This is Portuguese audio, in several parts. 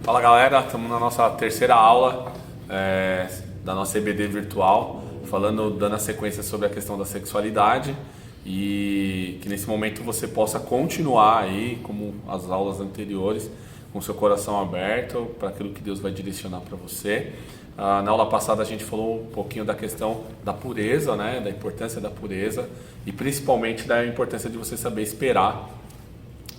Fala galera, estamos na nossa terceira aula da nossa EBD virtual, dando a sequência sobre a questão da sexualidade e que nesse momento você possa continuar aí, como as aulas anteriores, com seu coração aberto para aquilo que Deus vai direcionar para você. Na aula passada a gente falou um pouquinho da questão da pureza, né, da importância da pureza e principalmente da importância de você saber esperar,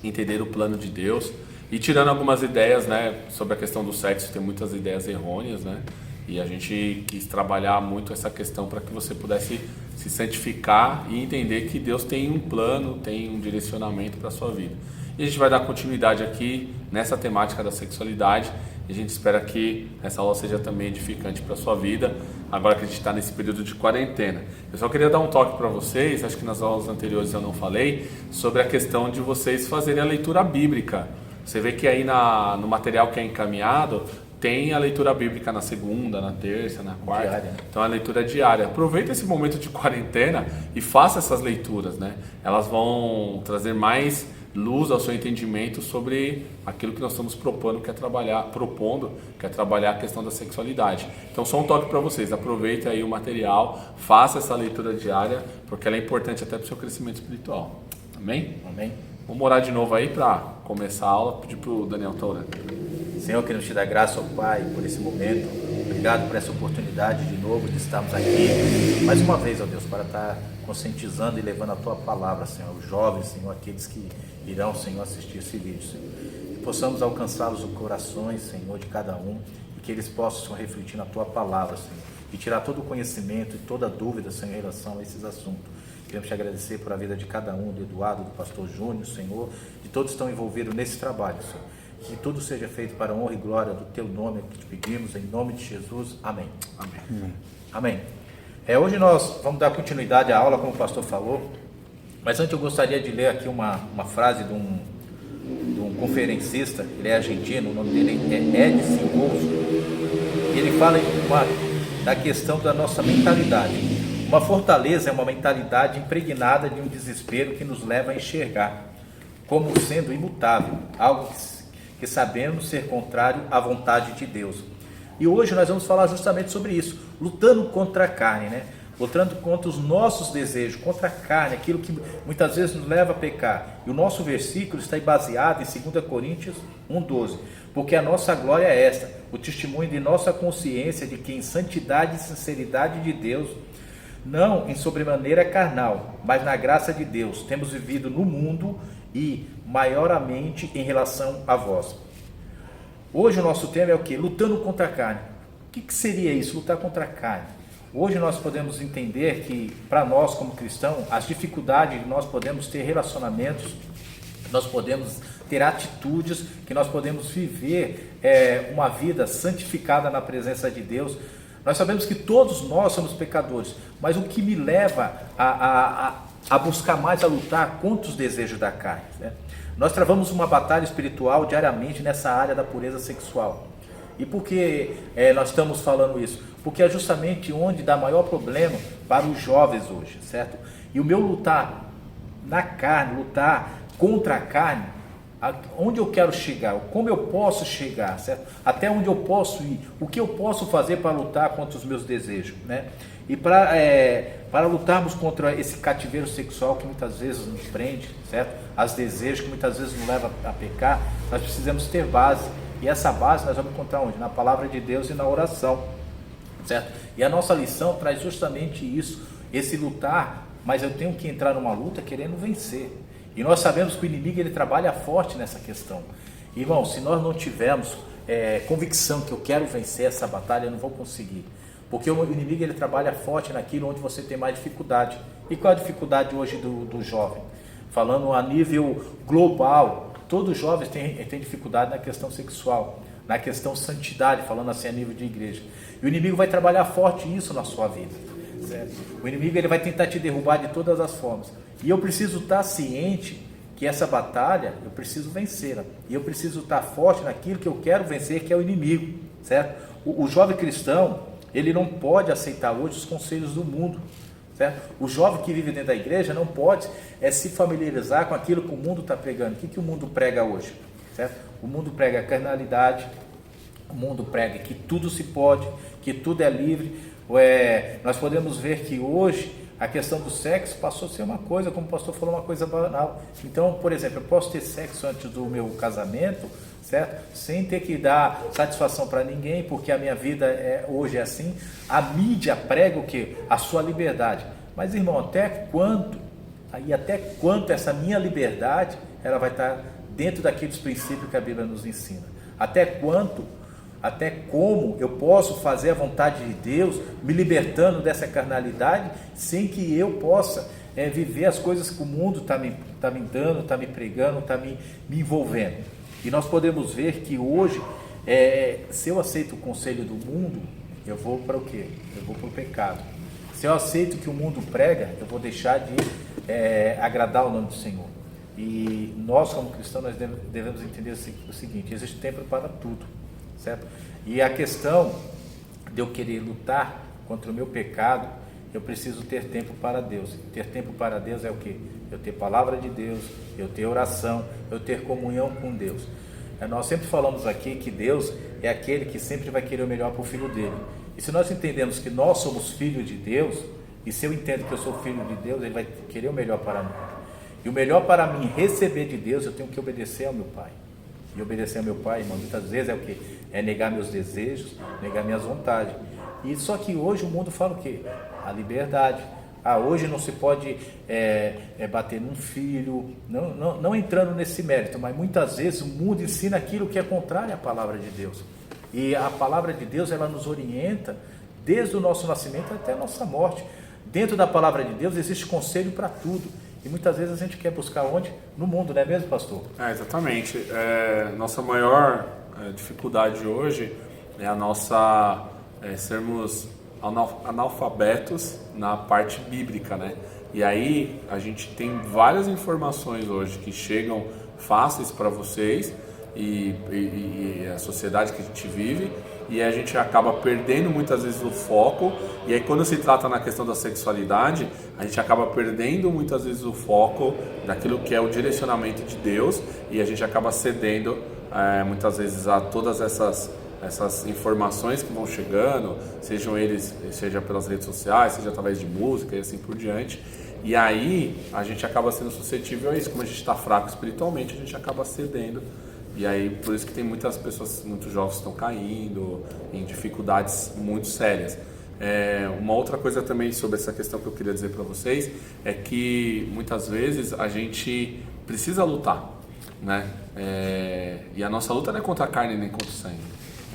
entender o plano de Deus. E tirando algumas ideias, né, sobre a questão do sexo, tem muitas ideias errôneas, né? E a gente quis trabalhar muito essa questão para que você pudesse se santificar e entender que Deus tem um plano, tem um direcionamento para a sua vida. E a gente vai dar continuidade aqui nessa temática da sexualidade. E a gente espera que essa aula seja também edificante para a sua vida, agora que a gente está nesse período de quarentena. Eu só queria dar um toque para vocês, acho que nas aulas anteriores eu não falei, sobre a questão de vocês fazerem a leitura bíblica. Você vê que aí no material que é encaminhado, tem a leitura bíblica na segunda, na terça, na quarta. Diária. Então a leitura diária. Aproveita esse momento de quarentena e faça essas leituras, né? Elas vão trazer mais luz ao seu entendimento sobre aquilo que nós estamos propondo, que é trabalhar a questão da sexualidade. Então só um toque para vocês, aproveita aí o material, faça essa leitura diária, porque ela é importante até para o seu crescimento espiritual. Amém? Amém. Vamos orar de novo aí para começar a aula, pedir para o Daniel estar orando. Senhor, queremos te dar graça ao Pai por esse momento. Obrigado por essa oportunidade de novo de estarmos aqui mais uma vez, ó Deus, para estar conscientizando e levando a Tua palavra, Senhor, os jovens, Senhor, aqueles que irão, Senhor, assistir esse vídeo, Senhor. Que possamos alcançá-los os corações, Senhor, de cada um e que eles possam, Senhor, refletir na Tua palavra, Senhor, e tirar todo o conhecimento e toda dúvida, Senhor, em relação a esses assuntos. Queremos te agradecer por a vida de cada um, do Eduardo, do pastor Júnior, Senhor, de todos que estão envolvidos nesse trabalho, Senhor. Que tudo seja feito para a honra e glória do Teu nome, que te pedimos, em nome de Jesus. Amém. Amém. Amém. Hoje nós vamos dar continuidade à aula, como o pastor falou, mas antes eu gostaria de ler aqui uma frase de um conferencista, ele é argentino, o nome dele é Edson Bolso, e ele fala da questão da nossa mentalidade. Uma fortaleza é uma mentalidade impregnada de um desespero que nos leva a enxergar como sendo imutável, algo que sabemos ser contrário à vontade de Deus. E hoje nós vamos falar justamente sobre isso, lutando contra a carne, né? Lutando contra os nossos desejos, contra a carne, aquilo que muitas vezes nos leva a pecar. E o nosso versículo está baseado em 2 Coríntios 1,12, porque a nossa glória é esta, o testemunho de nossa consciência de que em santidade e sinceridade de Deus, não em sobremaneira carnal, mas na graça de Deus, temos vivido no mundo e maiormente em relação a vós. Hoje o nosso tema é o quê? Lutando contra a carne. O que seria isso? Lutar contra a carne. Hoje nós podemos entender que, para nós como cristãos, as dificuldades que nós podemos ter relacionamentos, nós podemos ter atitudes, que nós podemos viver uma vida santificada na presença de Deus. Nós sabemos que todos nós somos pecadores, mas o que me leva a buscar mais, a lutar contra os desejos da carne, né? Nós travamos uma batalha espiritual diariamente nessa área da pureza sexual. E por que nós estamos falando isso? Porque é justamente onde dá maior problema para os jovens hoje, certo? E o meu lutar na carne, lutar contra a carne, onde eu quero chegar, como eu posso chegar, certo? Até onde eu posso ir, o que eu posso fazer para lutar contra os meus desejos, né? E para lutarmos contra esse cativeiro sexual que muitas vezes nos prende, certo? As desejos que muitas vezes nos levam a pecar, nós precisamos ter base. E essa base nós vamos encontrar onde? Na palavra de Deus e na oração, certo? E a nossa lição traz justamente isso, esse lutar, mas eu tenho que entrar numa luta querendo vencer. E nós sabemos que o inimigo ele trabalha forte nessa questão. Irmão, se nós não tivermos convicção que eu quero vencer essa batalha, eu não vou conseguir. Porque o inimigo ele trabalha forte naquilo onde você tem mais dificuldade. E qual é a dificuldade hoje do jovem? Falando a nível global, todos os jovens têm dificuldade na questão sexual, na questão santidade, falando assim a nível de igreja. E o inimigo vai trabalhar forte isso na sua vida, certo? O inimigo ele vai tentar te derrubar de todas as formas. E eu preciso estar ciente que essa batalha eu preciso vencer, né? E eu preciso estar forte naquilo que eu quero vencer, que é o inimigo, certo? O jovem cristão, ele não pode aceitar hoje os conselhos do mundo, certo? O jovem que vive dentro da igreja não pode se familiarizar com aquilo que o mundo está pregando. O que o mundo prega hoje? Certo? O mundo prega carnalidade, o mundo prega que tudo se pode, que tudo é livre. Nós podemos ver que hoje a questão do sexo passou a ser uma coisa, como o pastor falou, uma coisa banal. Então, por exemplo, eu posso ter sexo antes do meu casamento, certo? Sem ter que dar satisfação para ninguém, porque a minha vida hoje é assim. A mídia prega o quê? A sua liberdade. Mas, irmão, até quando essa minha liberdade ela vai estar dentro daqueles princípios que a Bíblia nos ensina? Até como eu posso fazer a vontade de Deus, me libertando dessa carnalidade, sem que eu possa viver as coisas que o mundo está me dando, está me pregando, está me envolvendo. E nós podemos ver que hoje, se eu aceito o conselho do mundo, eu vou para o quê? Eu vou para o pecado. Se eu aceito o que o mundo prega, eu vou deixar de agradar o nome do Senhor. E nós, como cristãos, nós devemos entender o seguinte: existe tempo para tudo, certo? E a questão de eu querer lutar contra o meu pecado, eu preciso ter tempo para Deus. Ter tempo para Deus é o quê? Eu ter palavra de Deus, eu ter oração, eu ter comunhão com Deus. Nós sempre falamos aqui que Deus é aquele que sempre vai querer o melhor para o filho dele. E se nós entendemos que nós somos filhos de Deus, e se eu entendo que eu sou filho de Deus, Ele vai querer o melhor para mim. E o melhor para mim receber de Deus, eu tenho que obedecer ao meu Pai. E obedecer ao meu Pai, irmão, muitas vezes é o quê? É negar meus desejos, negar minhas vontades. E só que hoje o mundo fala o quê? A liberdade. Hoje não se pode bater num filho, não entrando nesse mérito, mas muitas vezes o mundo ensina aquilo que é contrário à palavra de Deus. E a palavra de Deus, ela nos orienta desde o nosso nascimento até a nossa morte. Dentro da palavra de Deus existe conselho para tudo. E muitas vezes a gente quer buscar onde? No mundo, não é mesmo, pastor? Exatamente. Nossa maior dificuldade hoje é a nossa sermos analfabetos na parte bíblica, né? E aí a gente tem várias informações hoje que chegam fáceis para vocês e a sociedade que a gente vive, e a gente acaba perdendo muitas vezes o foco. E aí quando se trata na questão da sexualidade, a gente acaba perdendo muitas vezes o foco daquilo que é o direcionamento de Deus, e a gente acaba cedendo muitas vezes a todas essas informações que vão chegando, seja pelas redes sociais, seja através de música e assim por diante. E aí a gente acaba sendo suscetível a isso. Como a gente está fraco espiritualmente, a gente acaba cedendo. E aí por isso que tem muitas pessoas, muitos jovens estão caindo em dificuldades muito sérias. Uma outra coisa também sobre essa questão que eu queria dizer para vocês é que muitas vezes a gente precisa lutar, né? E a nossa luta não é contra a carne nem contra o sangue.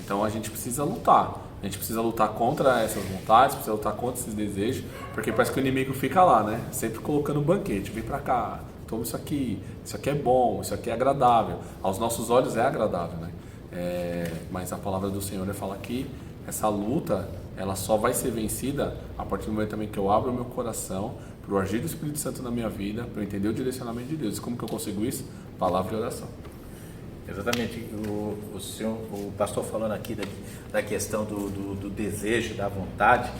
Então a gente precisa lutar. A gente precisa lutar contra essas vontades, precisa lutar contra esses desejos, porque parece que o inimigo fica lá, né? Sempre colocando banquete, vem pra cá, toma isso aqui é bom, isso aqui é agradável. Aos nossos olhos é agradável, né? Mas a palavra do Senhor fala que essa luta, ela só vai ser vencida a partir do momento também que eu abro o meu coração para o agir do Espírito Santo na minha vida, para eu entender o direcionamento de Deus. Como que eu consigo isso? Palavra e oração. Exatamente. O pastor falando aqui da questão do desejo, da vontade,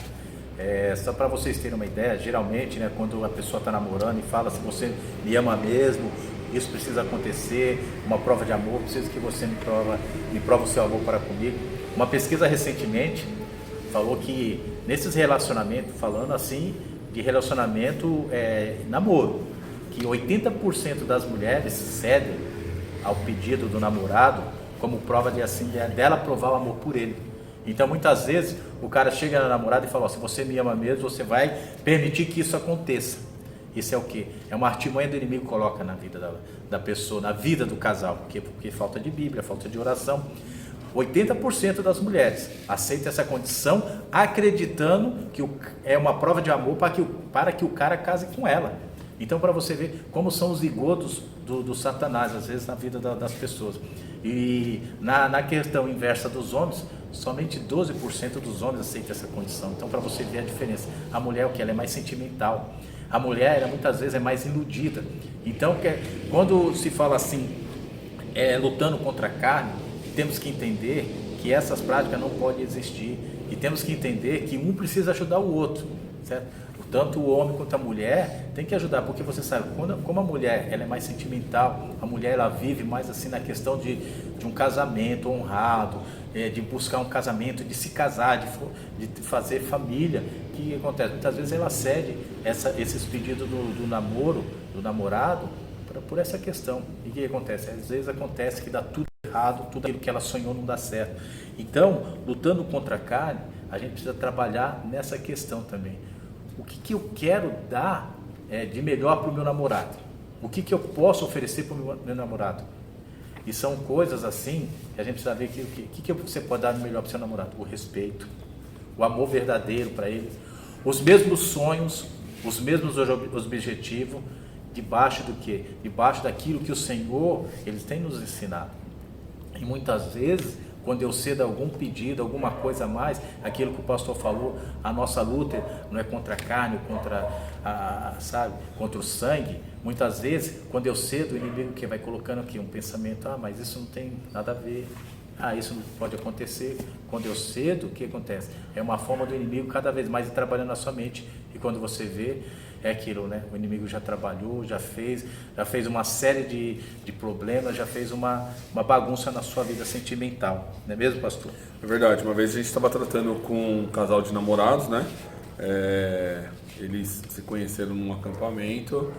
só para vocês terem uma ideia, geralmente, né, quando a pessoa está namorando e fala: se você me ama mesmo, isso precisa acontecer, uma prova de amor, preciso que você me prova o seu amor para comigo. Uma pesquisa recentemente falou que nesses relacionamentos, falando assim de relacionamento namoro, que 80% das mulheres cedem ao pedido do namorado como prova dela provar o amor por ele. Então muitas vezes o cara chega na namorada e fala: se você me ama mesmo, você vai permitir que isso aconteça. Isso é o quê? É uma artimanha do inimigo que coloca na vida da pessoa, na vida do casal. Porque falta de Bíblia, falta de oração. 80% das mulheres aceitam essa condição acreditando que é uma prova de amor para que o cara case com ela. Então, para você ver como são os zigotos do Satanás, às vezes, na vida das pessoas. E na questão inversa dos homens, somente 12% dos homens aceitam essa condição. Então, para você ver a diferença, a mulher, o que? Ela é mais sentimental. A mulher, ela, muitas vezes, é mais iludida. Então, quando se fala assim, lutando contra a carne, temos que entender que essas práticas não podem existir. E temos que entender que um precisa ajudar o outro, certo? tanto o homem quanto a mulher tem que ajudar, porque você sabe, como a mulher ela é mais sentimental, a mulher ela vive mais assim na questão de um casamento honrado, de buscar um casamento, de se casar, de fazer família. O que acontece? Muitas vezes ela cede esses pedidos do namoro, do namorado, por essa questão. E o que acontece? Às vezes acontece que dá tudo errado, tudo aquilo que ela sonhou não dá certo. Então, lutando contra a carne, a gente precisa trabalhar nessa questão também. O que eu quero dar de melhor para o meu namorado? O que eu posso oferecer para o meu namorado? E são coisas assim que a gente precisa ver o que você pode dar de melhor para o seu namorado? O respeito, o amor verdadeiro para ele, os mesmos sonhos, os mesmos objetivos, debaixo do quê? Debaixo daquilo que o Senhor ele tem nos ensinado. E muitas vezes, quando eu cedo algum pedido, alguma coisa a mais, aquilo que o pastor falou, a nossa luta não é contra a carne, contra contra o sangue. Muitas vezes, quando eu cedo, o inimigo que vai colocando aqui um pensamento, mas isso não tem nada a ver, isso não pode acontecer. Quando eu cedo, o que acontece? É uma forma do inimigo cada vez mais ir trabalhando na sua mente, e quando você vê, é aquilo, né? O inimigo já trabalhou, já fez uma série de problemas, já fez uma bagunça na sua vida sentimental, não é mesmo, pastor? É verdade. Uma vez a gente estava tratando com um casal de namorados, né? Eles se conheceram num acampamento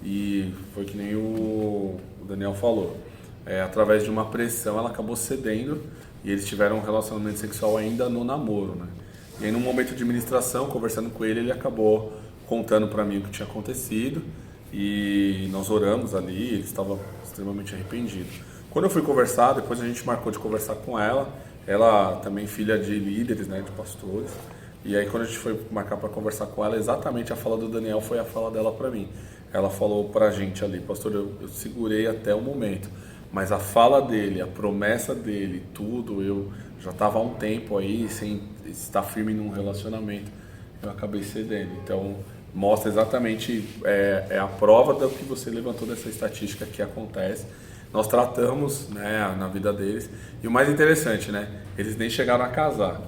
e foi que nem o Daniel falou. Através de uma pressão, ela acabou cedendo e eles tiveram um relacionamento sexual ainda no namoro, né? E aí, num momento de ministração, conversando com ele, ele acabou contando para mim o que tinha acontecido e nós oramos ali, ele estava extremamente arrependido. Quando eu fui conversar, depois a gente marcou de conversar com ela também filha de líderes, né, de pastores, e aí quando a gente foi marcar para conversar com ela, exatamente a fala do Daniel foi a fala dela para mim. Ela falou para a gente ali, pastor, eu segurei até o momento, mas a fala dele, a promessa dele, tudo, eu já estava há um tempo aí sem estar firme num relacionamento, eu acabei cedendo. Então mostra exatamente a prova do que você levantou dessa estatística que acontece. Nós tratamos, né, na vida deles, e o mais interessante, né, eles nem chegaram a casar,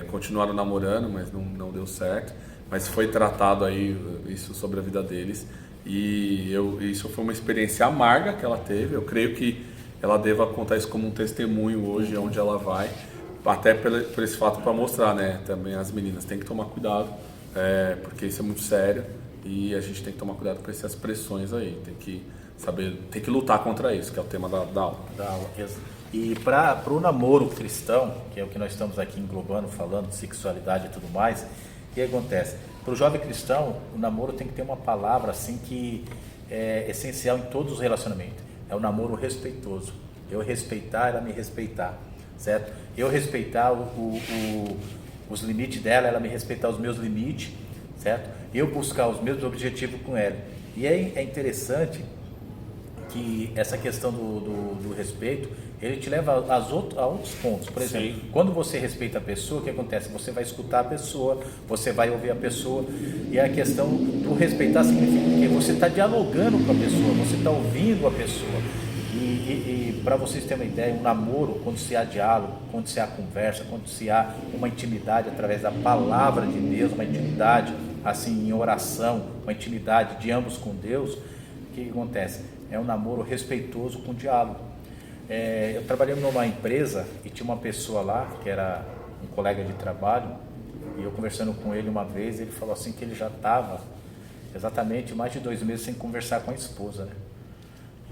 continuaram namorando, mas não deu certo, mas foi tratado aí isso sobre a vida deles, e isso foi uma experiência amarga que ela teve. Eu creio que ela deva contar isso como um testemunho hoje, onde ela vai, até por esse fato, para mostrar, né, também as meninas têm que tomar cuidado, porque isso é muito sério e a gente tem que tomar cuidado com essas pressões aí, tem que lutar contra isso, que é o tema da aula. E para o namoro cristão, que é o que nós estamos aqui englobando, falando de sexualidade e tudo mais, o que acontece? Para o jovem cristão, o namoro tem que ter uma palavra assim que é essencial em todos os relacionamentos, é o namoro respeitoso. Eu respeitar, ela me respeitar, certo? Eu respeitar os limites dela, ela me respeitar os meus limites, certo? Eu buscar os meus objetivos com ela. E é interessante que essa questão do respeito, ele te leva a outros pontos. Por exemplo, sim, quando você respeita a pessoa, o que acontece? Você vai escutar a pessoa, você vai ouvir a pessoa, e a questão do respeitar significa que você está dialogando com a pessoa, você está ouvindo a pessoa. E para vocês terem uma ideia, um namoro, quando se há diálogo, quando se há conversa, quando se há uma intimidade através da palavra de Deus, uma intimidade assim em oração, uma intimidade de ambos com Deus, o que acontece? É um namoro respeitoso com diálogo. Eu trabalhei numa empresa e tinha uma pessoa lá, que era um colega de trabalho, e eu conversando com ele uma vez, ele falou assim que ele já estava exatamente mais de 2 meses sem conversar com a esposa, né?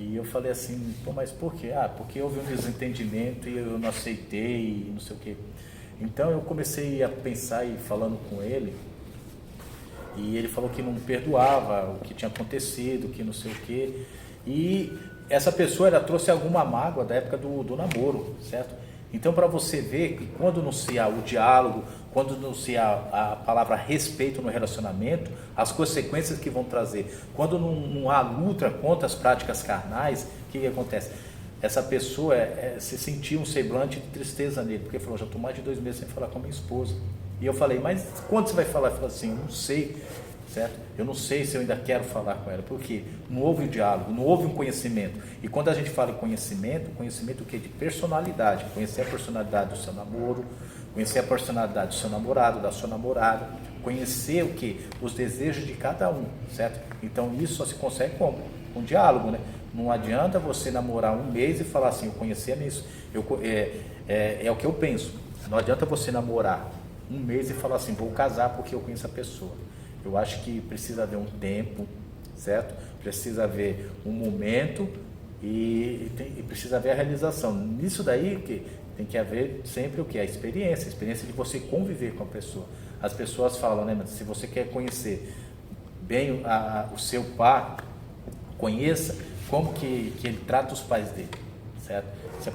E eu falei assim, mas por quê? Porque houve um desentendimento e eu não aceitei e não sei o quê. Então eu comecei a pensar e falando com ele, e ele falou que não perdoava o que tinha acontecido, que não sei o quê. E essa pessoa, ela trouxe alguma mágoa da época do namoro, certo? Então, para você ver que quando não se há o diálogo, quando não se há a palavra respeito no relacionamento, as consequências que vão trazer, quando não há luta contra as práticas carnais, o que acontece? Essa pessoa se sentiu um semblante de tristeza nele, porque ele falou, já estou mais de 2 meses sem falar com a minha esposa. E eu falei, mas quando você vai falar? Ele falou assim, eu não sei. certo? Eu não sei se eu ainda quero falar com ela, porque não houve o diálogo, não houve um conhecimento. E quando a gente fala em conhecimento, conhecimento o quê? De personalidade, conhecer a personalidade do seu namoro, conhecer a personalidade do seu namorado, da sua namorada, conhecer o quê? Os desejos de cada um, certo? Então isso só se consegue como? Com diálogo, né? Não adianta você namorar um mês e falar assim, eu conheci isso, é o que eu penso. Não adianta você namorar um mês e falar assim, vou casar porque eu conheço a pessoa. Eu acho que precisa haver um tempo, certo? Precisa haver um momento e precisa haver a realização. Nisso daí que tem que haver sempre o que? A experiência de você conviver com a pessoa. As pessoas falam, né, mas se você quer conhecer bem o seu par, conheça como que ele trata os pais dele, certo? Se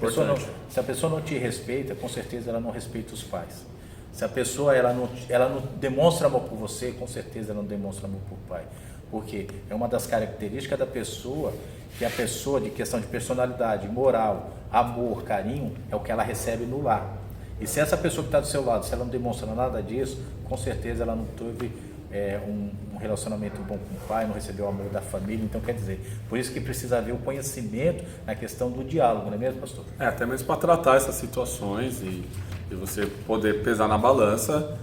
a pessoa não te respeita, com certeza ela não respeita os pais. Se a pessoa ela não demonstra amor por você, com certeza ela não demonstra amor por pai. Porque é uma das características da pessoa, que a pessoa de questão de personalidade, moral, amor, carinho, é o que ela recebe no lar. E se essa pessoa que está do seu lado, se ela não demonstra nada disso, com certeza ela não teve um relacionamento bom com o pai, não recebeu o amor da família. Então, quer dizer, por isso que precisa haver o conhecimento na questão do diálogo, não é mesmo, pastor? Até mesmo para tratar essas situações e você poder pesar na balança.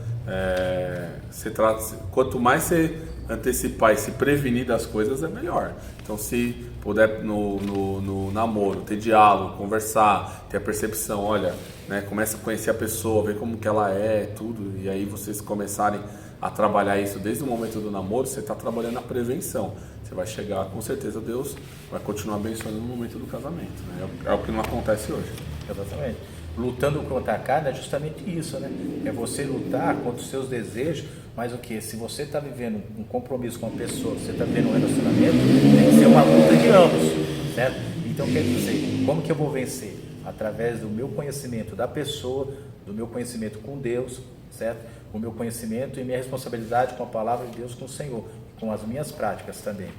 Quanto mais você antecipar e se prevenir das coisas, é melhor. Então, se puder no namoro ter diálogo, conversar, ter a percepção, olha, né, começa a conhecer a pessoa, ver como que ela é, tudo, e aí vocês começarem a trabalhar isso desde o momento do namoro, você está trabalhando a prevenção. Você vai chegar, com certeza Deus vai continuar abençoando no momento do casamento, né? É o que não acontece hoje. Exatamente. Lutando contra a carne é justamente isso, né? É você lutar contra os seus desejos, mas o que? Se você está vivendo um compromisso com uma pessoa, você está vivendo um relacionamento, tem que ser uma luta de ambos, certo? Então, quer dizer, como que eu vou vencer? Através do meu conhecimento da pessoa, do meu conhecimento com Deus, certo? O meu conhecimento e minha responsabilidade com a palavra de Deus, com o Senhor, com as minhas práticas também,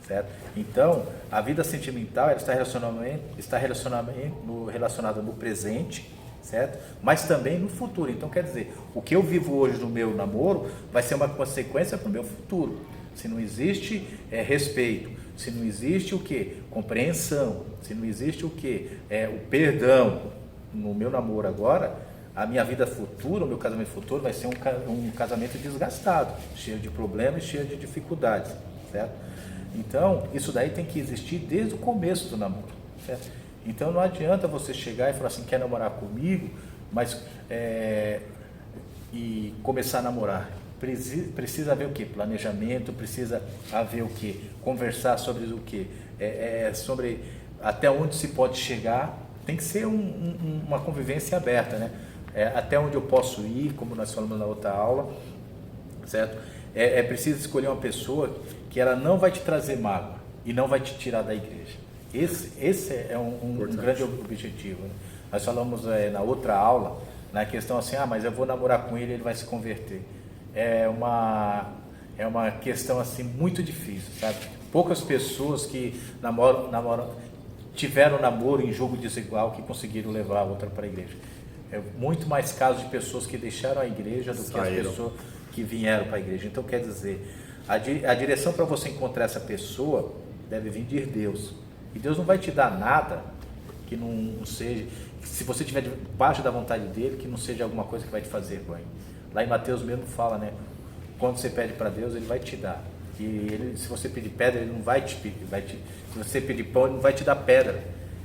certo? Então, a vida sentimental ela está relacionada no presente, certo? Mas também no futuro. Então, quer dizer, o que eu vivo hoje no meu namoro vai ser uma consequência para o meu futuro. Se não existe respeito, se não existe o que? Compreensão, se não existe o que? O perdão no meu namoro agora, a minha vida futura, o meu casamento futuro vai ser um casamento desgastado, cheio de problemas, cheio de dificuldades, certo? Então, isso daí tem que existir desde o começo do namoro, certo? Então, não adianta você chegar e falar assim, quer namorar comigo, mas e começar a namorar. Precisa haver o quê? Planejamento, precisa haver o quê? Conversar sobre o quê? Sobre até onde se pode chegar. Tem que ser uma convivência aberta, né? Até onde eu posso ir, como nós falamos na outra aula, certo? É preciso escolher uma pessoa que ela não vai te trazer mágoa e não vai te tirar da igreja. Esse é um grande objetivo, né? Nós falamos na outra aula, na questão assim, mas eu vou namorar com ele vai se converter. É uma questão assim muito difícil, sabe? Poucas pessoas que tiveram namoro em jogo desigual que conseguiram levar a outra para a igreja. É muito mais casos de pessoas que deixaram a igreja do que as pessoas que vieram para a igreja. Então, quer dizer, a direção para você encontrar essa pessoa deve vir de Deus. E Deus não vai te dar nada que não seja, se você estiver debaixo da vontade dele, que não seja alguma coisa que vai te fazer bem. Lá em Mateus mesmo fala, né? Quando você pede para Deus, ele vai te dar. E se você pedir pedra, ele não vai te pedir. Se você pedir pão, ele não vai te dar pedra.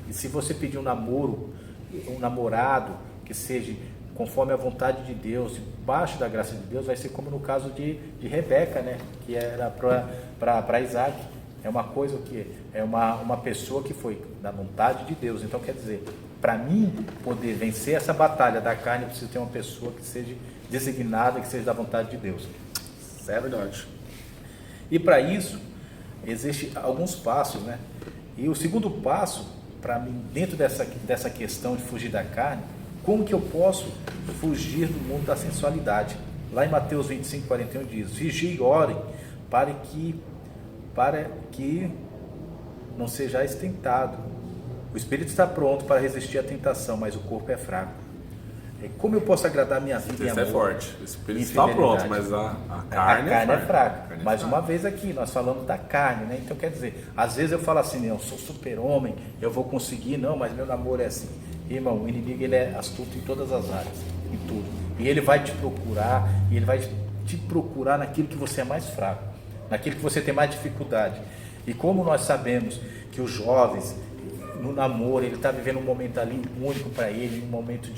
E se você pedir um namorado, que seja conforme a vontade de Deus, debaixo da graça de Deus, vai ser como no caso de Rebeca, né? Que era para Isaac. É uma coisa que é uma pessoa que foi da vontade de Deus. Então, quer dizer, para mim poder vencer essa batalha da carne, eu preciso ter uma pessoa que seja designada, que seja da vontade de Deus. Certo? Verdade. E para isso, existem alguns passos, né? E o segundo passo, para mim, dentro dessa questão de fugir da carne, como que eu posso fugir do mundo da sensualidade? Lá em Mateus 25, 41 diz, vigie e orem para que não sejais tentado. O espírito está pronto para resistir à tentação, mas o corpo é fraco. Como eu posso agradar a minha vida Isso em é amor? forte. O espírito está pronto, mas a carne é fraca. Carne Mais é uma vez aqui, nós falamos da carne, né? Então quer dizer, às vezes eu falo assim, eu sou super-homem, eu vou conseguir, não, mas meu namoro é assim. Irmão, o inimigo ele é astuto em todas as áreas, em tudo. E ele vai te procurar, e ele vai te procurar naquilo que você é mais fraco, naquilo que você tem mais dificuldade. E como nós sabemos que os jovens, no namoro, ele está vivendo um momento ali único para ele, um momento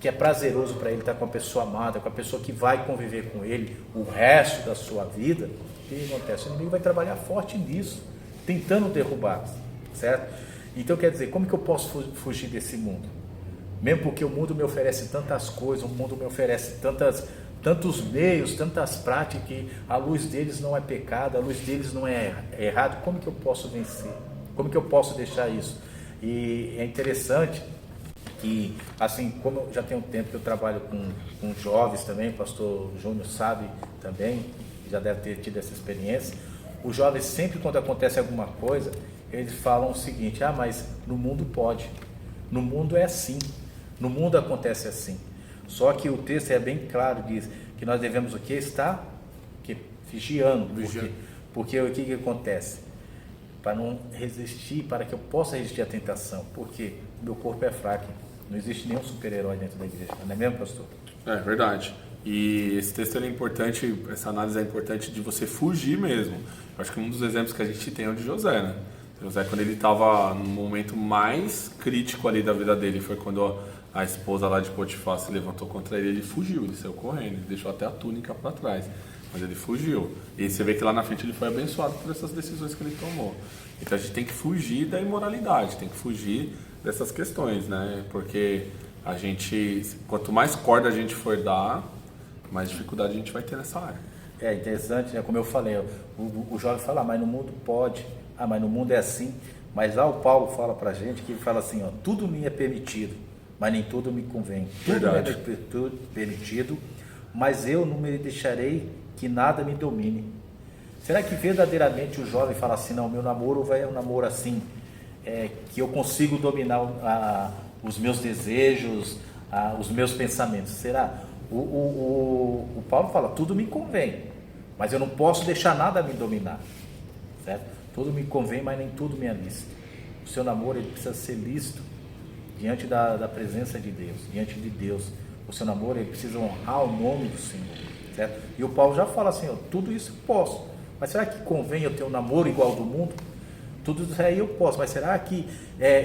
que é prazeroso para ele estar com a pessoa amada, com a pessoa que vai conviver com ele o resto da sua vida, o que acontece? O inimigo vai trabalhar forte nisso, tentando derrubar, certo? Então quer dizer, como que eu posso fugir desse mundo? Mesmo porque o mundo me oferece tantas coisas, o mundo me oferece tantos meios, tantas práticas, que a luz deles não é pecado, a luz deles não é errado, como que eu posso vencer? Como que eu posso deixar isso? E é interessante que, assim, como eu já tenho tempo que eu trabalho com jovens também, o pastor Júnior sabe também, já deve ter tido essa experiência, os jovens sempre quando acontece alguma coisa, eles falam o seguinte, mas no mundo pode, no mundo é assim, no mundo acontece assim. Só que o texto é bem claro, diz que nós devemos o que? Estar vigiando, porque o que acontece? Para não resistir, para que eu possa resistir à tentação, porque o meu corpo é fraco, não existe nenhum super-herói dentro da igreja, não é mesmo, pastor? É verdade. E esse texto é importante, essa análise é importante de você fugir mesmo. Eu acho que um dos exemplos que a gente tem é o de José, né? José, quando ele estava no momento mais crítico ali da vida dele, foi quando a esposa lá de Potifar se levantou contra ele, ele fugiu, ele saiu correndo, ele deixou até a túnica para trás. Mas ele fugiu. E você vê que lá na frente ele foi abençoado por essas decisões que ele tomou. Então a gente tem que fugir da imoralidade, tem que fugir dessas questões, né? Porque a gente, quanto mais corda a gente for dar, mais dificuldade a gente vai ter nessa área. É interessante, né? Como eu falei, o jovem fala, mas no mundo pode, mas no mundo é assim. Mas lá o Paulo fala pra gente, que ele fala assim, tudo me é permitido, mas nem tudo me convém. Verdade. Tudo é permitido, mas eu não me deixarei que nada me domine. Será que verdadeiramente o jovem fala assim, não, meu namoro vai um namoro assim, que eu consigo dominar os meus desejos, os meus pensamentos? Será? O Paulo fala, tudo me convém, mas eu não posso deixar nada me dominar, certo? Tudo me convém, mas nem tudo me é lícito. O seu namoro ele precisa ser lícito diante da presença de Deus, diante de Deus. O seu namoro ele precisa honrar o nome do Senhor, certo? E o Paulo já fala assim, tudo isso eu posso, mas será que convém eu ter um namoro igual ao do mundo? Tudo isso aí eu posso, mas será que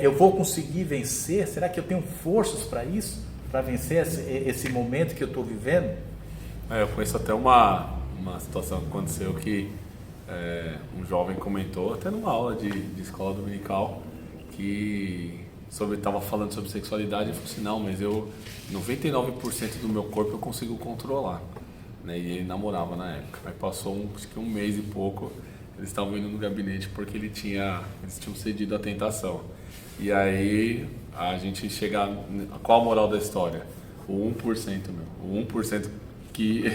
eu vou conseguir vencer? Será que eu tenho forças para isso? Para vencer esse momento que eu estou vivendo? Eu conheço até uma situação que aconteceu que um jovem comentou, até numa aula de escola dominical, que estava falando sobre sexualidade e falou assim, não, mas 99% do meu corpo eu consigo controlar, né? E ele namorava na época. Aí passou acho que um mês e pouco, eles estavam indo no gabinete porque eles tinham cedido à tentação. E aí a gente chega, qual a moral da história? O 1%, o 1% que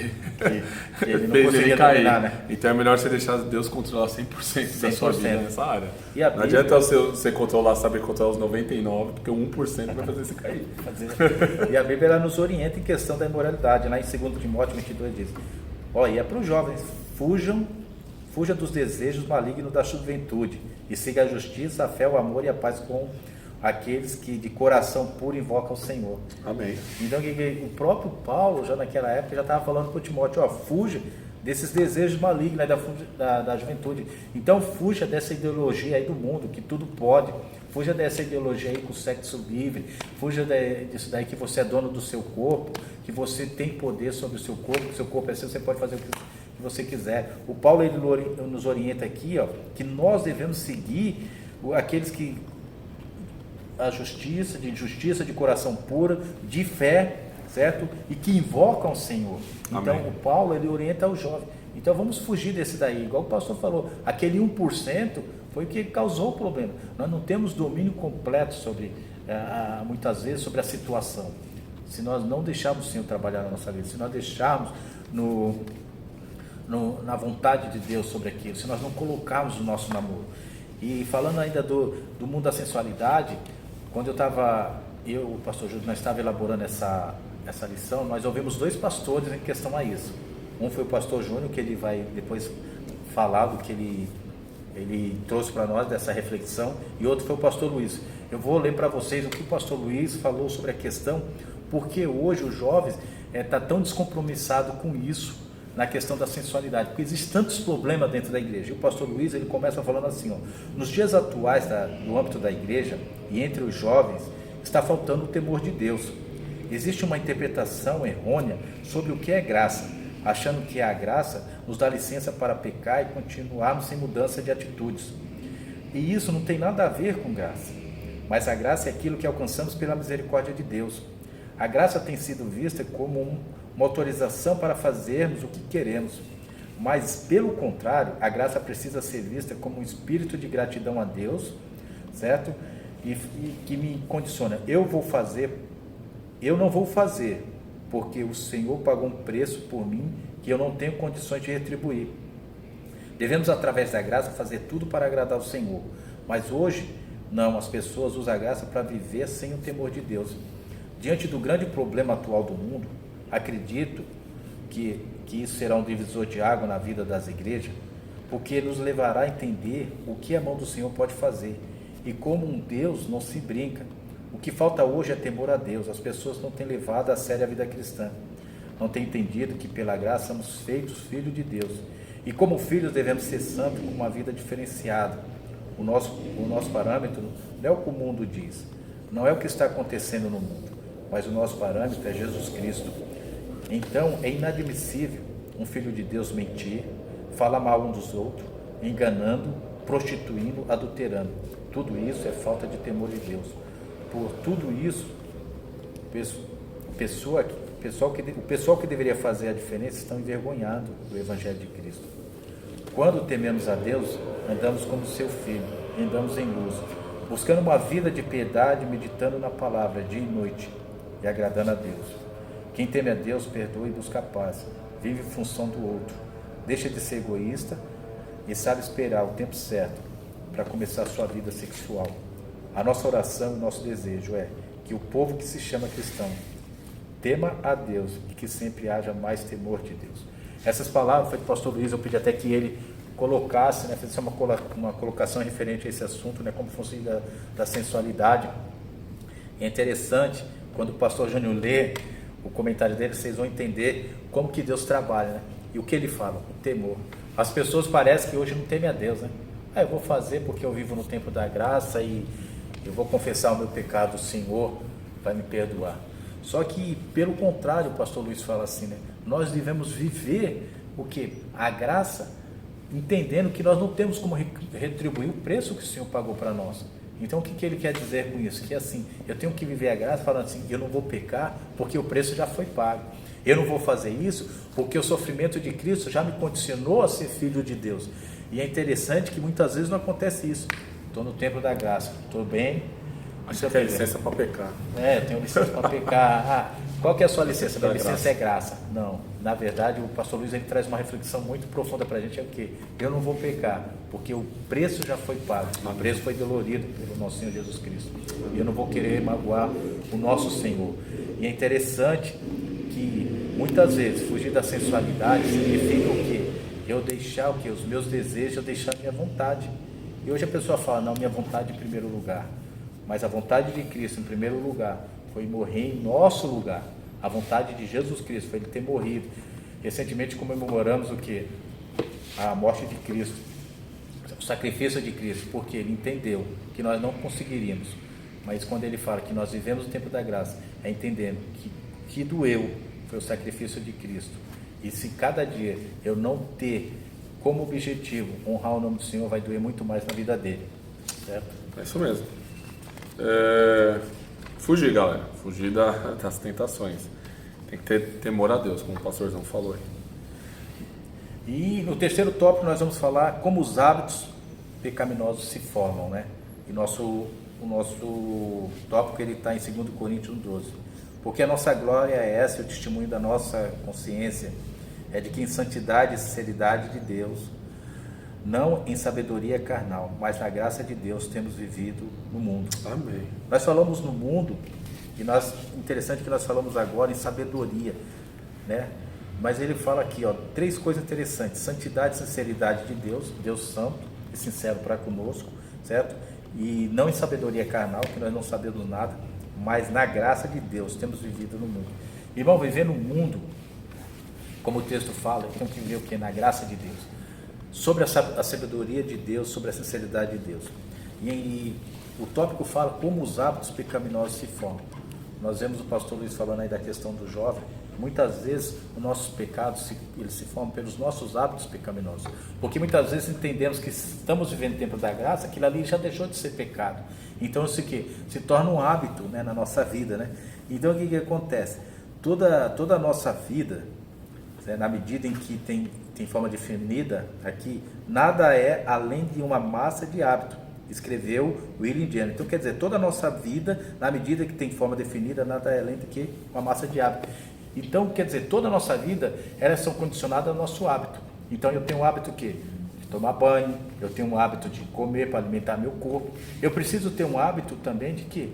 ele não fez ele cair. Dominar, né? Então é melhor você deixar Deus controlar 100% da sua vida nessa área. E a não Bíblia... adianta você controlar, saber controlar os 99%, porque o 1% vai fazer você cair. E a Bíblia ela nos orienta em questão da imoralidade. Lá em 2 Timóteo 22 diz, e é para os jovens, fuja dos desejos malignos da juventude e siga a justiça, a fé, o amor e a paz com aqueles que de coração puro invocam o Senhor. Amém. Então o próprio Paulo já naquela época já estava falando para o Timóteo, fuja desses desejos malignos da juventude. Então fuja dessa ideologia aí do mundo, que tudo pode. Fuja dessa ideologia aí com o sexo livre. Fuja disso daí que você é dono do seu corpo, que você tem poder sobre o seu corpo, que o seu corpo é seu, você pode fazer o que você quiser. O Paulo ele nos orienta aqui, que nós devemos seguir aqueles que a justiça, de coração puro, de fé, certo? E que invocam o Senhor. Então, Amém. o Paulo, ele orienta o jovem. Então, vamos fugir desse daí. Igual o pastor falou, aquele 1% foi o que causou o problema. Nós não temos domínio completo sobre, muitas vezes, sobre a situação. Se nós não deixarmos o Senhor trabalhar na nossa vida, se nós deixarmos na vontade de Deus sobre aquilo, se nós não colocarmos o nosso namoro. E falando ainda do mundo da sensualidade, quando o pastor Júlio, nós estávamos elaborando essa lição, nós ouvimos dois pastores em questão a isso. Um foi o pastor Júnior, que ele vai depois falar do que ele trouxe para nós dessa reflexão, e outro foi o pastor Luiz. Eu vou ler para vocês o que o pastor Luiz falou sobre a questão, porque hoje os jovens estão tão descompromissados com isso, na questão da sensualidade, porque existem tantos problemas dentro da igreja. E o pastor Luiz, ele começa falando assim, nos dias atuais do âmbito da igreja e entre os jovens, está faltando o temor de Deus. Existe uma interpretação errônea sobre o que é graça, achando que a graça nos dá licença para pecar e continuarmos sem mudança de atitudes. E isso não tem nada a ver com graça, mas a graça é aquilo que alcançamos pela misericórdia de Deus. A graça tem sido vista como uma autorização para fazermos o que queremos, mas pelo contrário, a graça precisa ser vista como um espírito de gratidão a Deus, certo? E que me condiciona, eu não vou fazer, porque o Senhor pagou um preço por mim que eu não tenho condições de retribuir. Devemos, através da graça, fazer tudo para agradar o Senhor, mas hoje, não, as pessoas usam a graça para viver sem o temor de Deus. Diante do grande problema atual do mundo, acredito que isso será um divisor de água na vida das igrejas, porque nos levará a entender o que a mão do Senhor pode fazer e como um Deus não se brinca. O que falta hoje é temor a Deus. As pessoas não têm levado a sério a vida cristã, não têm entendido que pela graça somos feitos filhos de Deus e como filhos devemos ser santos com uma vida diferenciada. O nosso parâmetro não é o que o mundo diz, não é o que está acontecendo no mundo, mas o nosso parâmetro é Jesus Cristo. Então é inadmissível um filho de Deus mentir, falar mal um dos outros, enganando, prostituindo, adulterando. Tudo isso é falta de temor de Deus. Por tudo isso, o pessoal que deveria fazer a diferença estão envergonhando do Evangelho de Cristo. Quando tememos a Deus, andamos como seu filho, andamos em luz, buscando uma vida de piedade, meditando na palavra dia e noite e agradando a Deus. Quem teme a Deus, perdoa e busca a paz, vive em função do outro, deixa de ser egoísta e sabe esperar o tempo certo para começar a sua vida sexual. A nossa oração e nosso desejo é que o povo que se chama cristão tema a Deus e que sempre haja mais temor de Deus. Essas palavras foi do pastor Luiz, eu pedi até que ele colocasse, fizesse uma colocação referente a esse assunto, como fosse da sensualidade. É interessante, quando o pastor Júnior lê o comentário dele, vocês vão entender como que Deus trabalha, e o que ele fala, o temor. As pessoas parecem que hoje não temem a Deus, eu vou fazer porque eu vivo no tempo da graça e eu vou confessar o meu pecado, o Senhor vai me perdoar. Só que, pelo contrário, o pastor Luiz fala assim, nós devemos viver o que? A graça, entendendo que nós não temos como retribuir o preço que o Senhor pagou para nós. Então, o que ele quer dizer com isso? Que assim, eu tenho que viver a graça falando assim, eu não vou pecar porque o preço já foi pago. Eu não vou fazer isso porque o sofrimento de Cristo já me condicionou a ser filho de Deus. E é interessante que muitas vezes não acontece isso. Estou no tempo da graça, estou bem. Acho que é licença para pecar. Eu tenho licença para pecar. Qual que é a sua licença? Minha licença é graça. Não, na verdade o pastor Luiz ele traz uma reflexão muito profunda para a gente, é o quê? Eu não vou pecar, porque o preço já foi pago, o preço foi dolorido pelo nosso Senhor Jesus Cristo. E eu não vou querer magoar o nosso Senhor. E é interessante que muitas vezes fugir da sensualidade significa o quê? Eu deixar o quê? Os meus desejos, eu deixar a minha vontade. E hoje a pessoa fala, não, minha vontade em primeiro lugar. Mas a vontade de Cristo em primeiro lugar foi morrer em nosso lugar. A vontade de Jesus Cristo foi Ele ter morrido. Recentemente comemoramos o quê? A morte de Cristo, o sacrifício de Cristo, porque Ele entendeu que nós não conseguiríamos. Mas quando Ele fala que nós vivemos o tempo da graça, é entendendo que doeu foi o sacrifício de Cristo. E se cada dia eu não ter como objetivo honrar o nome do Senhor, vai doer muito mais na vida dele. Certo? É isso mesmo. Fugir, galera. Fugir das tentações. Tem que ter temor a Deus, como o pastorzão falou aí. E no terceiro tópico nós vamos falar como os hábitos pecaminosos se formam, E o nosso tópico ele está em 2 Coríntios 12. Porque a nossa glória é essa, e o testemunho da nossa consciência é de que em santidade e sinceridade de Deus, não em sabedoria carnal, mas na graça de Deus temos vivido no mundo. Amém. Nós falamos no mundo E interessante que nós falamos agora em sabedoria, né? Mas ele fala aqui, ó, 3 coisas interessantes: santidade e sinceridade de Deus, Deus santo e sincero para conosco, certo? E não em sabedoria carnal, que nós não sabemos nada, mas na graça de Deus temos vivido no mundo. Irmão, viver no mundo, como o texto fala, temos que viver o que? Na graça de Deus, sobre a sabedoria de Deus, sobre a sinceridade de Deus. E o tópico fala como os hábitos pecaminosos se formam. Nós vemos o pastor Luiz falando aí da questão do jovem. Muitas vezes os nossos pecados eles se formam pelos nossos hábitos pecaminosos, porque muitas vezes entendemos que estamos vivendo o tempo da graça, aquilo ali já deixou de ser pecado. Então isso que se torna um hábito, né, na nossa vida, né? Então o que acontece? Toda a nossa vida, né, na medida em que tem forma definida aqui, nada é além de uma massa de hábito, escreveu William James. Então quer dizer, toda a nossa vida, na medida que tem forma definida, nada é além do que uma massa de hábito. Então, quer dizer, toda a nossa vida, elas são condicionadas ao nosso hábito. Então, eu tenho um hábito o quê? De tomar banho, eu tenho um hábito de comer para alimentar meu corpo. Eu preciso ter um hábito também de quê?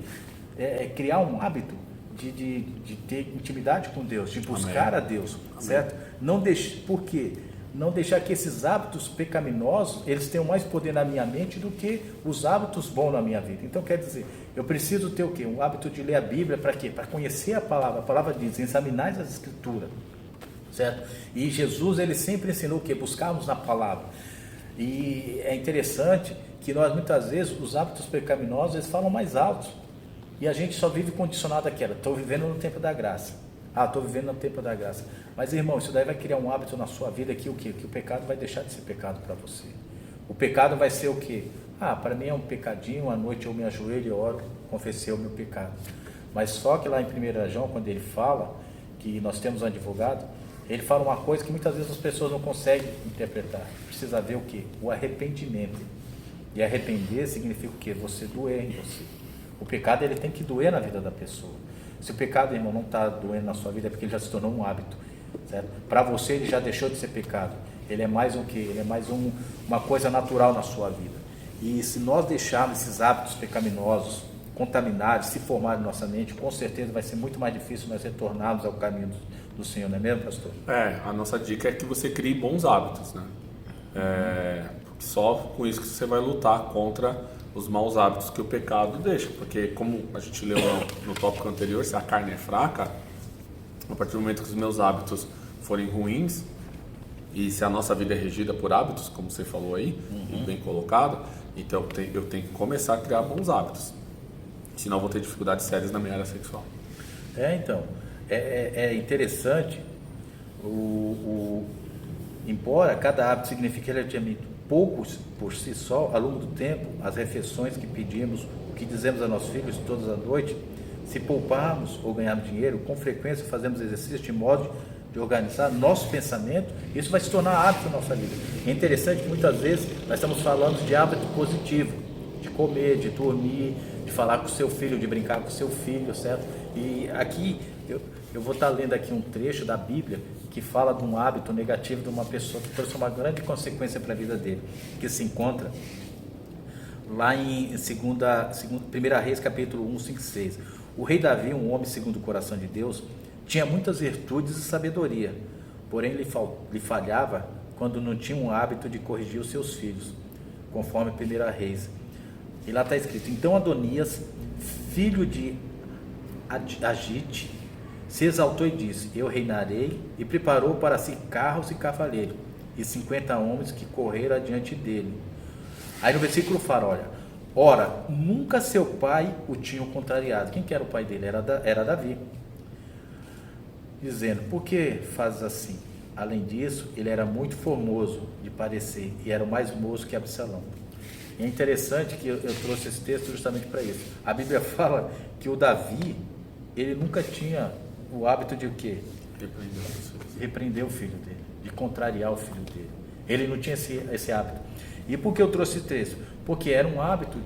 Criar um hábito de ter intimidade com Deus, de buscar a Deus, certo? Não deixe, por quê? Não deixar que esses hábitos pecaminosos, eles tenham mais poder na minha mente do que os hábitos bons na minha vida. Então, quer dizer, eu preciso ter o quê? Um hábito de ler a Bíblia, para quê? Para conhecer a palavra. A palavra diz, examinais as escrituras, certo? E Jesus, ele sempre ensinou o quê? Buscarmos na palavra. E é interessante que nós, muitas vezes, os hábitos pecaminosos, eles falam mais altos. E a gente só vive condicionado àquela. Estou vivendo no tempo da graça. Estou vivendo no tempo da graça. Mas, irmão, isso daí vai criar um hábito na sua vida que o quê? Que o pecado vai deixar de ser pecado para você. O pecado vai ser o quê? Para mim é um pecadinho, à noite eu me ajoelho e oro, confessei o meu pecado. Mas só que lá em 1 João, quando ele fala que nós temos um advogado, ele fala uma coisa que muitas vezes as pessoas não conseguem interpretar. Precisa ver o quê? O arrependimento. E arrepender significa o quê? Você doer em você. O pecado, ele tem que doer na vida da pessoa. Se o pecado, irmão, não está doendo na sua vida, é porque ele já se tornou um hábito, certo? Para você, ele já deixou de ser pecado. Ele é mais um quê? Ele é mais uma coisa natural na sua vida. E se nós deixarmos esses hábitos pecaminosos contaminados, se formarem na nossa mente, com certeza vai ser muito mais difícil nós retornarmos ao caminho do Senhor, não é mesmo, pastor? A nossa dica é que você crie bons hábitos, né? Só com isso que você vai lutar contra os maus hábitos que o pecado deixa, porque como a gente leu no tópico anterior, se a carne é fraca, a partir do momento que os meus hábitos forem ruins, e se a nossa vida é regida por hábitos, como você falou aí, bem colocado, então eu tenho que começar a criar bons hábitos, senão eu vou ter dificuldades sérias na minha área sexual. Então, é interessante, embora cada hábito signifique relativamente poucos por si só, ao longo do tempo, as refeições que pedimos, o que dizemos a nossos filhos todas as noites, se pouparmos ou ganharmos dinheiro, com frequência fazemos exercício de modo de organizar nosso pensamento, isso vai se tornar hábito na nossa vida. É interessante que muitas vezes nós estamos falando de hábito positivo, de comer, de dormir, de falar com o seu filho, de brincar com o seu filho, certo? E aqui eu vou estar lendo aqui um trecho da Bíblia que fala de um hábito negativo de uma pessoa que trouxe uma grande consequência para a vida dele, que se encontra lá em 1 Reis, capítulo 1, 5 e 6. O rei Davi, um homem segundo o coração de Deus, tinha muitas virtudes e sabedoria, porém lhe falhava quando não tinha um hábito de corrigir os seus filhos, conforme 1 Reis. E lá está escrito: então Adonias, filho de Agite, se exaltou e disse: eu reinarei, e preparou para si carros e cavaleiros, e 50 homens que correram adiante dele. Aí no versículo fala, ora, nunca seu pai o tinha contrariado. Quem que era o pai dele? Era Davi. Dizendo: por que fazes assim? Além disso, ele era muito formoso de parecer, e era o mais moço que Absalão. E é interessante que eu trouxe esse texto justamente para isso. A Bíblia fala que o Davi, ele nunca tinha o hábito de o quê? Repreender o filho dele, de contrariar o filho dele. Ele não tinha esse hábito. E por que eu trouxe esse texto? Porque era um hábito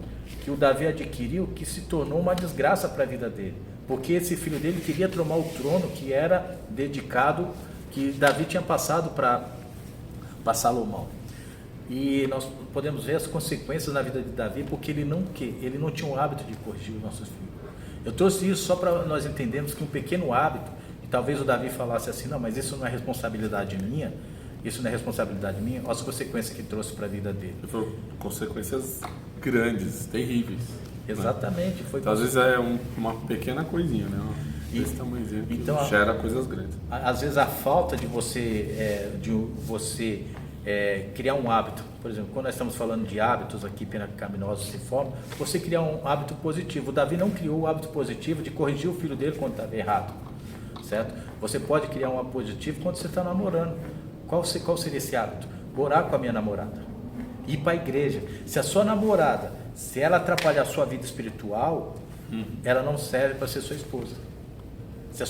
que o Davi adquiriu, que se tornou uma desgraça para a vida dele. Porque esse filho dele queria tomar o trono que era dedicado, que Davi tinha passado para Salomão. E nós podemos ver as consequências na vida de Davi, porque ele não tinha o hábito de corrigir os nossos filhos. Eu trouxe isso só para nós entendermos que um pequeno hábito, e talvez o Davi falasse assim, não, mas isso não é responsabilidade minha, isso não é responsabilidade minha, olha as consequências que trouxe para a vida dele. Foram consequências grandes, terríveis. Exatamente. Né? Foi então, às vezes é uma pequena coisinha, né? Desse tamanhozinho que então, gera coisas grandes. Às vezes a falta de você, criar um hábito, por exemplo, quando nós estamos falando de hábitos aqui pecaminosos se formam, você criar um hábito positivo. O Davi não criou o hábito positivo de corrigir o filho dele quando estava errado, certo? Você pode criar um hábito positivo quando você está namorando. Qual seria esse hábito? Orar com a minha namorada, ir para a igreja. Se a sua namorada, se ela atrapalhar a sua vida espiritual, ela não serve para ser sua esposa. Se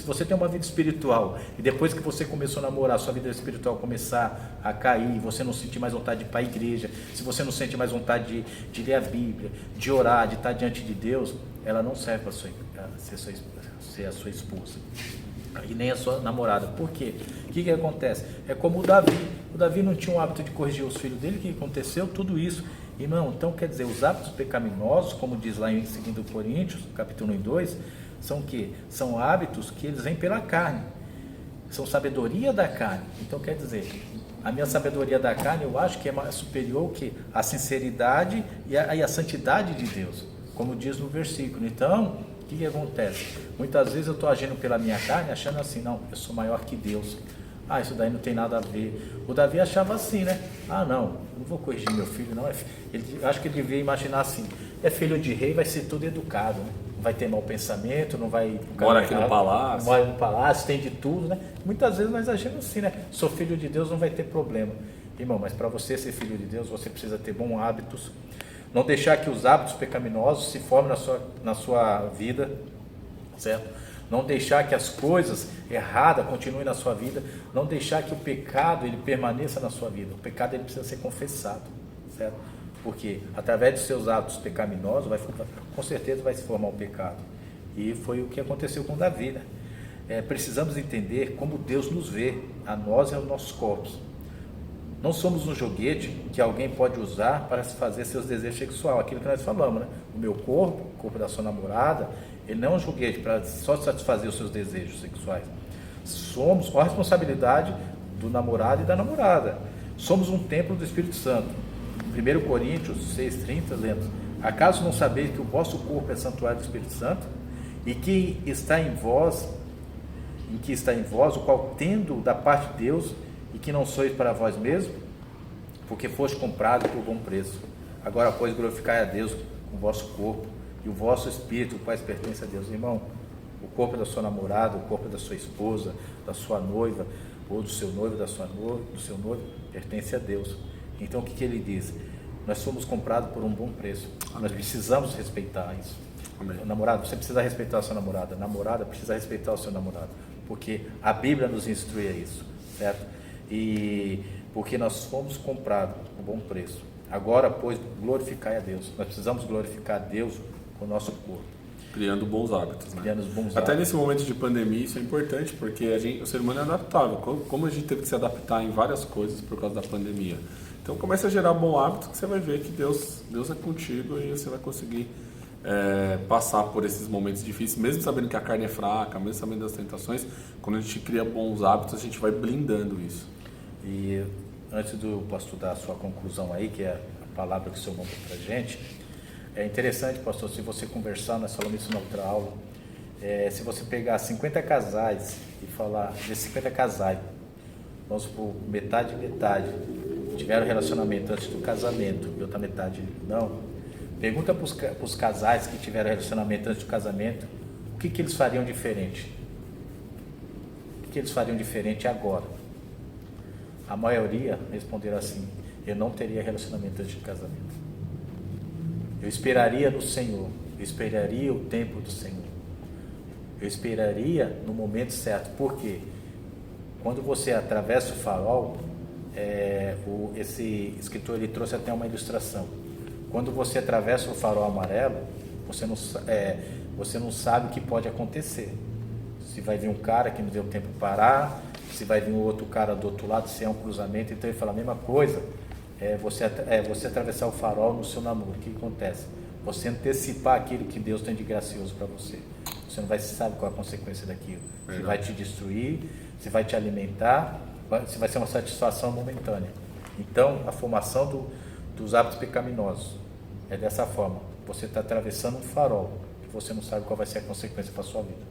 você tem uma vida espiritual e depois que você começou a namorar, sua vida espiritual começar a cair, você não sentir mais vontade de ir para a igreja, se você não sente mais vontade de ler a Bíblia, de orar, de estar diante de Deus, ela não serve para ser a sua esposa e nem a sua namorada. Por quê? O que acontece? É como o Davi. O Davi não tinha o hábito de corrigir os filhos dele. O que aconteceu? Tudo isso. Irmão, então quer dizer, os hábitos pecaminosos, como diz lá em 2 Coríntios, capítulo 1 e 2, são o quê? São hábitos que eles vêm pela carne. São sabedoria da carne. Então quer dizer, a minha sabedoria da carne eu acho que é mais superior que a sinceridade e a santidade de Deus, como diz no versículo. Então, o que acontece? Muitas vezes eu estou agindo pela minha carne, achando assim, não, eu sou maior que Deus. Ah, isso daí não tem nada a ver. O Davi achava assim, né? Ah, não vou corrigir meu filho, não. Eu acho que ele devia imaginar assim, é filho de rei, vai ser tudo educado, né? Não vai ter mau pensamento, não vai... Mora aqui no palácio. Mora no palácio, tem de tudo, né? Muitas vezes nós agimos assim, né? Sou filho de Deus, não vai ter problema. Irmão, mas para você ser filho de Deus, você precisa ter bons hábitos. Não deixar que os hábitos pecaminosos se formem na sua vida, certo? Não deixar que as coisas erradas continuem na sua vida. Não deixar que o pecado ele permaneça na sua vida. O pecado ele precisa ser confessado, certo? Porque através dos seus atos pecaminosos, com certeza vai se formar um pecado. E foi o que aconteceu com Davi, né? Precisamos entender como Deus nos vê, a nós e aos nossos corpos. Não somos um joguete que alguém pode usar para fazer seus desejos sexuais, aquilo que nós falamos, né? O meu corpo, o corpo da sua namorada, ele não é um joguete para só satisfazer os seus desejos sexuais. Somos com a responsabilidade do namorado e da namorada. Somos um templo do Espírito Santo. 1 Coríntios 6,30, lemos: acaso não sabeis que o vosso corpo é santuário do Espírito Santo e que está em vós, o qual tendo da parte de Deus, e que não sois para vós mesmos, porque foste comprado por bom preço. Agora, pois, glorificai a Deus com o vosso corpo e o vosso espírito, quais pertence a Deus. Irmão, o corpo da sua namorada, o corpo da sua esposa, da sua noiva, ou do seu noivo, do seu noivo, pertence a Deus. Então, o que ele diz? Nós somos comprados por um bom preço. Amém. Nós precisamos respeitar isso. Amém. Namorado, você precisa respeitar a sua namorada. Namorada precisa respeitar o seu namorado. Porque a Bíblia nos instrui a isso, certo? E porque nós fomos comprados por bom preço. Agora, pois, glorificai a Deus. Nós precisamos glorificar a Deus com o nosso corpo. Criando bons hábitos, né? Criando bons Até hábitos. Nesse momento de pandemia isso é importante, porque o ser humano é adaptável. Como a gente teve que se adaptar em várias coisas por causa da pandemia. Então começa a gerar bom hábito, que você vai ver que Deus é contigo e você vai conseguir passar por esses momentos difíceis, mesmo sabendo que a carne é fraca, mesmo sabendo das tentações. Quando a gente cria bons hábitos, a gente vai blindando isso. E antes do pastor dar a sua conclusão aí, que é a palavra que o senhor mandou para a gente, é interessante, pastor, se você conversar, nós falamos isso na outra aula, se você pegar 50 casais e falar desses 50 casais, vamos supor, metade, tiveram relacionamento antes do casamento e outra metade não, pergunta para os casais que tiveram relacionamento antes do casamento, o que eles fariam diferente? O que eles fariam diferente agora? A maioria responderam assim: eu não teria relacionamento antes do casamento. Eu esperaria no Senhor, eu esperaria o tempo do Senhor, eu esperaria no momento certo. Por quê? Quando você atravessa o farol, esse escritor ele trouxe até uma ilustração. Quando você atravessa o farol amarelo, você não sabe o que pode acontecer. Se vai vir um cara que não deu tempo para parar, se vai vir um outro cara do outro lado, se é um cruzamento. Então ele fala a mesma coisa. Você atravessar o farol no seu namoro. O que acontece? você antecipar aquilo que Deus tem de gracioso para você. Você não vai saber qual é a consequência daquilo. Se vai te destruir, se vai te alimentar, se vai ser uma satisfação momentânea. Então, a formação dos hábitos pecaminosos é dessa forma. Você está atravessando um farol que você não sabe qual vai ser a consequência para a sua vida.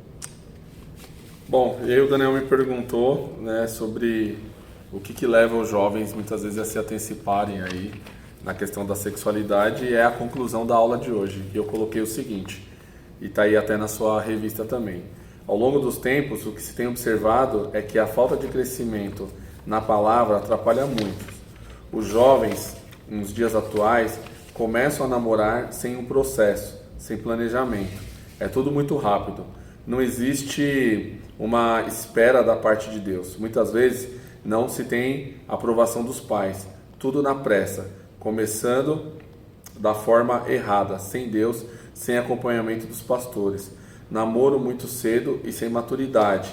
Bom, o Daniel me perguntou, né, sobre o que leva os jovens muitas vezes a se anteciparem aí na questão da sexualidade, e é a conclusão da aula de hoje. Eu coloquei o seguinte, e está aí até na sua revista também. Ao longo dos tempos, o que se tem observado é que a falta de crescimento na palavra atrapalha muito. Os jovens, nos dias atuais, começam a namorar sem um processo, sem planejamento. É tudo muito rápido. Não existe uma espera da parte de Deus. Muitas vezes não se tem aprovação dos pais. Tudo na pressa, começando da forma errada, sem Deus, sem acompanhamento dos pastores. Namoro muito cedo e sem maturidade,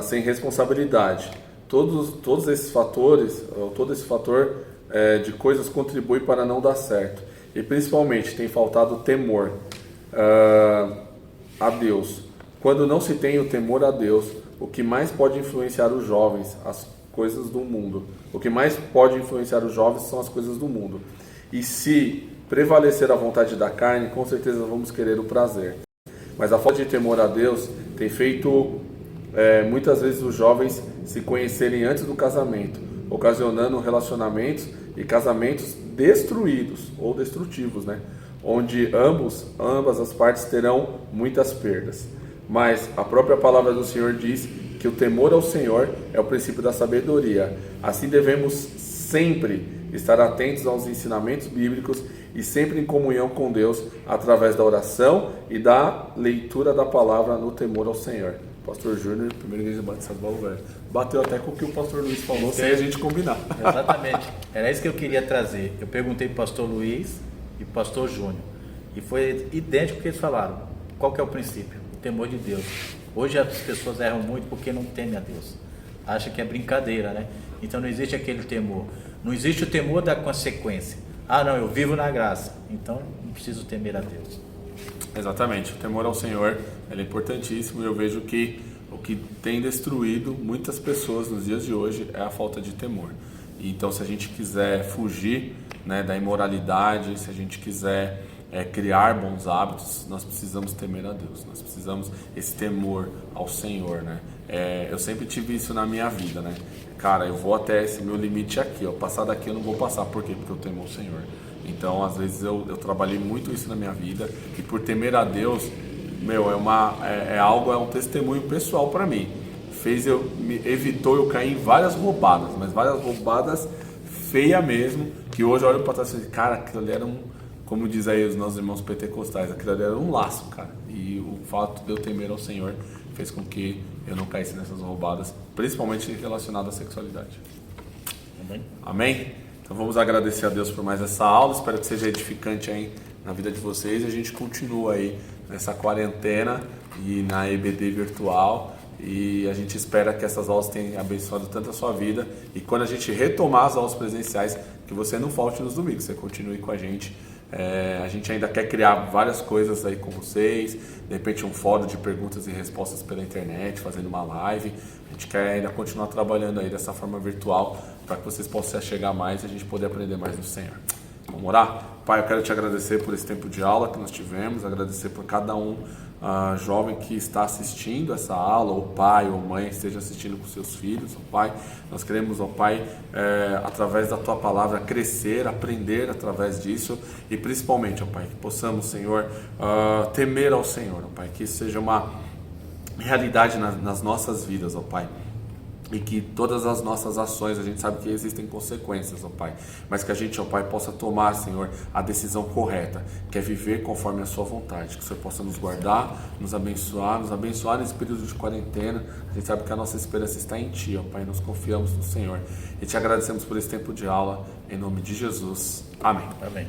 sem responsabilidade. Todos esses fatores, todo esse fator de coisas contribui para não dar certo. E principalmente tem faltado temor a Deus. Quando não se tem o temor a Deus, o que mais pode influenciar os jovens? As coisas do mundo. O que mais pode influenciar os jovens são as coisas do mundo. E se prevalecer a vontade da carne, com certeza vamos querer o prazer. Mas a falta de temor a Deus tem feito muitas vezes os jovens se conhecerem antes do casamento, ocasionando relacionamentos e casamentos destruídos ou destrutivos, né? Onde ambas as partes terão muitas perdas. Mas a própria palavra do Senhor diz que o temor ao Senhor é o princípio da sabedoria. Assim devemos sempre estar atentos aos ensinamentos bíblicos e sempre em comunhão com Deus através da oração e da leitura da palavra no temor ao Senhor. Pastor Júnior, primeira igreja Batista do Baú Velho, bateu até com o que o pastor Luiz falou, sem a gente combinar. Exatamente, era isso que eu queria trazer. Eu perguntei para o pastor Luiz e para o pastor Júnior, e foi idêntico ao que eles falaram. Qual que é o princípio? O temor de Deus. Hoje as pessoas erram muito porque não temem a Deus, acham que é brincadeira, né? Então não existe aquele temor, não existe o temor da consequência. Ah não, eu vivo na graça, então não preciso temer a Deus. Exatamente, o temor ao Senhor ele é importantíssimo, e eu vejo que o que tem destruído muitas pessoas nos dias de hoje é a falta de temor. E então, se a gente quiser fugir, né, da imoralidade, se a gente quiser criar bons hábitos, nós precisamos temer a Deus, nós precisamos esse temor ao Senhor, né? Eu sempre tive isso na minha vida, né? Cara, eu vou até esse meu limite aqui, ó, passar daqui eu não vou passar, por quê? Porque eu temo ao Senhor. Então, às vezes eu trabalhei muito isso na minha vida, e por temer a Deus, é um testemunho pessoal para mim. Evitou eu cair em várias roubadas, mas várias roubadas feias mesmo, que hoje eu olho para trás e digo, cara, aquilo ali era como diz aí os nossos irmãos pentecostais, aquilo ali era um laço, cara. E o fato de eu temer ao Senhor fez com que eu não caísse nessas roubadas, principalmente relacionadas à sexualidade. Amém? Amém? Então vamos agradecer a Deus por mais essa aula, espero que seja edificante aí na vida de vocês, e a gente continua aí nessa quarentena e na EBD virtual, e a gente espera que essas aulas tenham abençoado tanto a sua vida, e quando a gente retomar as aulas presenciais, que você não falte nos domingos, você continue com a gente. A gente ainda quer criar várias coisas aí com vocês, de repente um fórum de perguntas e respostas pela internet, fazendo uma live. A gente quer ainda continuar trabalhando aí dessa forma virtual, para que vocês possam chegar mais e a gente poder aprender mais do Senhor. Vamos orar? Pai, eu quero te agradecer por esse tempo de aula que nós tivemos, agradecer por cada um jovem que está assistindo essa aula, ou pai ou mãe que esteja assistindo com seus filhos, ó Pai. Nós queremos, ó Pai, através da Tua Palavra crescer, aprender através disso, e principalmente, ó Pai, que possamos, Senhor, temer ao Senhor, ó Pai, que isso seja uma realidade nas nossas vidas, ó Pai. E que todas as nossas ações, a gente sabe que existem consequências, ó Pai, mas que a gente, ó Pai, possa tomar, Senhor, a decisão correta, que é viver conforme a Sua vontade, que o Senhor possa nos guardar, nos abençoar nesse período de quarentena. A gente sabe que a nossa esperança está em Ti, ó Pai, nós confiamos no Senhor, e te agradecemos por esse tempo de aula, em nome de Jesus, amém. Amém.